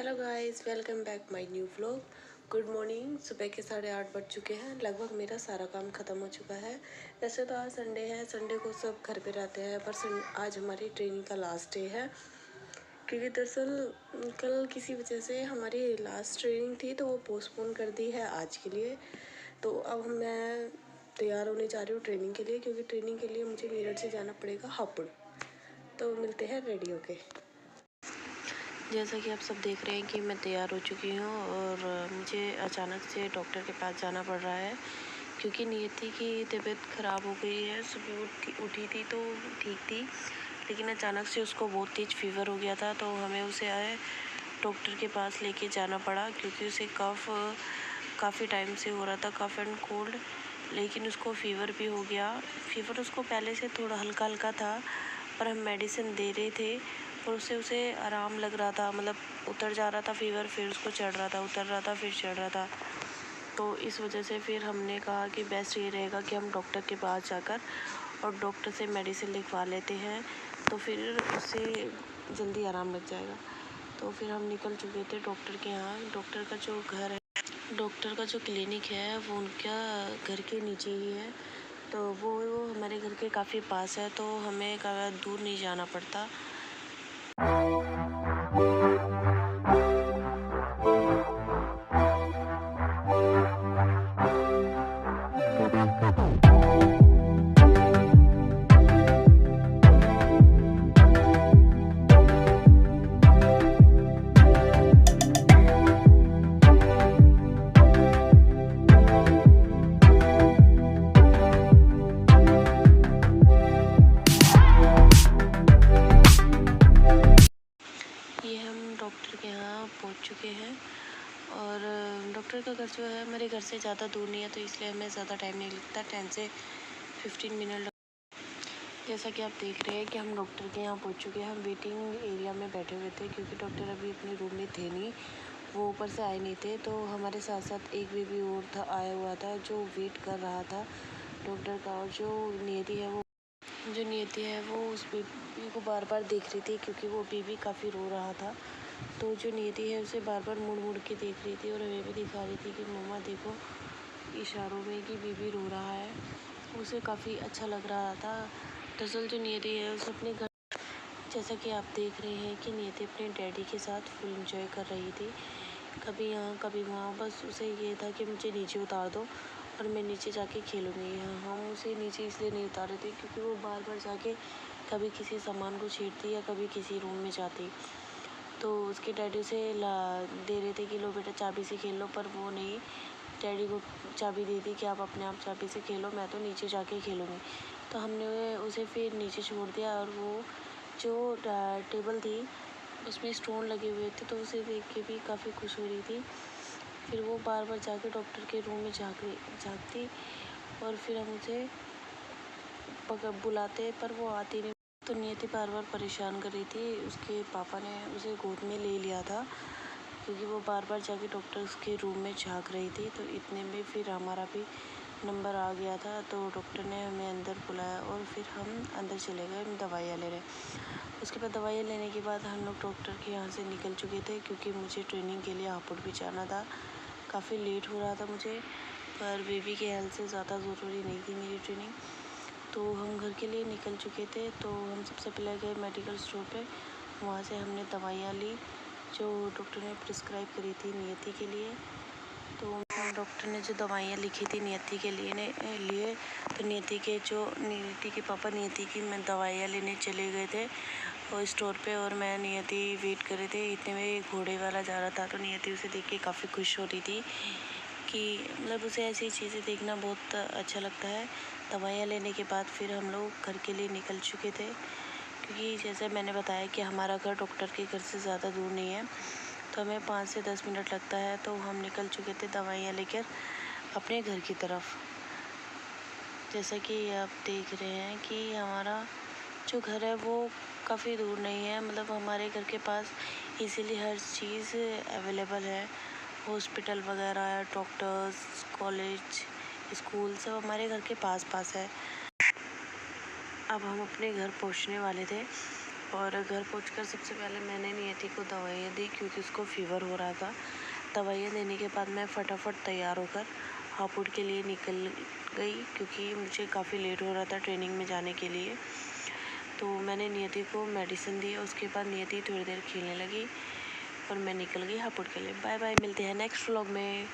Hello guys, welcome back my new vlog. Good morning. सुबह के 8:30 बज चुके हैं। लगभग मेरा सारा काम ख़त्म हो चुका है। वैसे तो आज संडे है, संडे को सब घर पे रहते हैं, पर आज हमारी ट्रेनिंग का लास्ट डे है। क्योंकि दरअसल कल किसी वजह से हमारी लास्ट ट्रेनिंग थी तो वो पोस्टपोन कर दी है आज के लिए। तो अब मैं तैयार होने जा रही हूँ ट्रेनिंग के लिए, क्योंकि ट्रेनिंग के लिए मुझे मेरठ से जाना पड़ेगा हापुड़। तो मिलते हैं रेडी होके। जैसा कि आप सब देख रहे हैं कि मैं तैयार हो चुकी हूँ और मुझे अचानक से डॉक्टर के पास जाना पड़ रहा है, क्योंकि नियति की तबीयत ख़राब हो गई है। सुबह उठी थी तो ठीक थी, लेकिन अचानक से उसको बहुत तेज़ फीवर हो गया था, तो हमें उसे डॉक्टर के पास लेके जाना पड़ा, क्योंकि उसे कफ़ काफ़ी टाइम से हो रहा था, कफ़ एंड कोल्ड। लेकिन उसको फ़ीवर भी हो गया। फ़ीवर उसको पहले से थोड़ा हल्का हल्का था, पर हम मेडिसिन दे रहे थे और उससे उसे आराम लग रहा था। मतलब उतर जा रहा था फीवर, फिर उसको चढ़ रहा था, उतर रहा था, फिर चढ़ रहा था। तो इस वजह से फिर हमने कहा कि बेस्ट ये रहेगा कि हम डॉक्टर के पास जाकर और डॉक्टर से मेडिसिन लिखवा लेते हैं, तो फिर उससे जल्दी आराम लग जाएगा। तो फिर हम निकल चुके थे डॉक्टर के यहाँ। डॉक्टर का जो घर है, डॉक्टर का जो क्लिनिक है वो उनका घर के नीचे ही है, तो वो हमारे घर के काफ़ी पास है, तो हमें दूर नहीं जाना पड़ता। ये हम डॉक्टर के यहाँ पहुँच चुके हैं और डॉक्टर का घर जो है हमारे घर से ज़्यादा दूर नहीं है, तो इसलिए हमें ज़्यादा टाइम नहीं लगता। 10 से 15 मिनट। जैसा कि आप देख रहे हैं कि हम डॉक्टर के यहाँ पहुँच चुके हैं। हम वेटिंग एरिया में बैठे हुए थे, क्योंकि डॉक्टर अभी अपने रूम में थे नहीं, वो ऊपर से आए नहीं थे। तो हमारे साथ साथ एक बेबी और था, आया हुआ था, जो वेट कर रहा था डॉक्टर का। और जो नियति है वो उस बेबी को बार बार देख रही थी, क्योंकि वो बेबी काफ़ी रो रहा था। तो जो नियति है उसे बार बार मुड़ मुड़ के देख रही थी और हमें भी दिखा रही थी कि मम्मा देखो, इशारों में कि बेबी रो रहा है। उसे काफ़ी अच्छा लग रहा था। दरअसल जो नियति है उसे अपने घर, जैसा कि आप देख रहे हैं कि नियति अपने डैडी के साथ फुल एंजॉय कर रही थी, कभी यहाँ कभी वहाँ। बस उसे ये था कि मुझे नीचे उतार दो और मैं नीचे जाके खेलूँगी। हम उसे नीचे इसलिए नहीं उतार रहे थे क्योंकि वो बार बार जाके कभी किसी सामान को छेड़ती या कभी किसी रूम में जाती। तो उसके डैडी उसे दे रहे थे कि लो बेटा चाबी से खेल लो, पर वो नहीं, डैडी को चाबी दे दी कि आप अपने आप चाबी से खेलो, मैं तो नीचे जाके खेलूँगी। तो हमने उसे फिर नीचे छोड़ दिया और वो जो टेबल थी उसमें स्टोन लगे हुए थे, तो उसे देख के भी काफ़ी खुश हो रही थी। फिर वो बार बार जाके डॉक्टर के रूम में झाँकती और फिर हम उसे बुलाते, पर वो आती नहीं। तो नियति बार बार परेशान कर रही थी। उसके पापा ने उसे गोद में ले लिया था, क्योंकि वो बार बार जाके डॉक्टर के रूम में झाँक रही थी। तो इतने में फिर हमारा भी नंबर आ गया था, तो डॉक्टर ने हमें अंदर बुलाया और फिर हम अंदर चले गए दवाइयाँ लेने। उसके बाद दवाइयाँ लेने के बाद हम लोग डॉक्टर के यहाँ से निकल चुके थे, क्योंकि मुझे ट्रेनिंग के लिए हापुड़ भी जाना था। काफ़ी लेट हो रहा था मुझे, पर बेबी के हेल्थ से ज़्यादा ज़रूरी नहीं थी मेरी ट्रेनिंग। तो हम घर के लिए निकल चुके थे। तो हम सबसे पहले गए मेडिकल स्टोर पे, वहाँ से हमने दवाइयाँ ली जो डॉक्टर ने प्रिस्क्राइब करी थी नियति के लिए। तो डॉक्टर ने जो दवाइयाँ लिखी थी नियति के लिए तो नियति के पापा नियति की मैं दवाइयाँ लेने चले गए थे वो स्टोर पे, और मैं नियति वेट कर रहे थे। इतने में एक घोड़े वाला जा रहा था, तो नियति उसे देख के काफ़ी खुश हो रही थी कि मतलब उसे ऐसी चीज़ें देखना बहुत अच्छा लगता है। दवाइयाँ लेने के बाद फिर हम लोग घर के लिए निकल चुके थे, क्योंकि जैसे मैंने बताया कि हमारा घर डॉक्टर के घर से ज़्यादा दूर नहीं है, तो हमें 5 से 10 मिनट लगता है। तो हम निकल चुके थे दवाइयाँ लेकर अपने घर की तरफ। जैसा कि आप देख रहे हैं कि हमारा जो घर है वो काफ़ी दूर नहीं है, मतलब हमारे घर के पास इजीली हर चीज़ अवेलेबल है। हॉस्पिटल वगैरह, डॉक्टर्स, कॉलेज, स्कूल सब हमारे घर के पास पास है। अब हम अपने घर पहुंचने वाले थे, और घर पहुंचकर सबसे पहले मैंने नियति को दवाइयाँ दी क्योंकि उसको फ़ीवर हो रहा था। दवाइयाँ देने के बाद मैं फटाफट तैयार होकर हापुड़ के लिए निकल गई क्योंकि मुझे काफ़ी लेट हो रहा था ट्रेनिंग में जाने के लिए। तो मैंने नियति को मेडिसिन दी। उसके बाद नियति थोड़ी देर खेलने लगी और मैं निकल गई हापुड़ के लिए। बाय बाय, मिलते हैं नेक्स्ट व्लॉग में।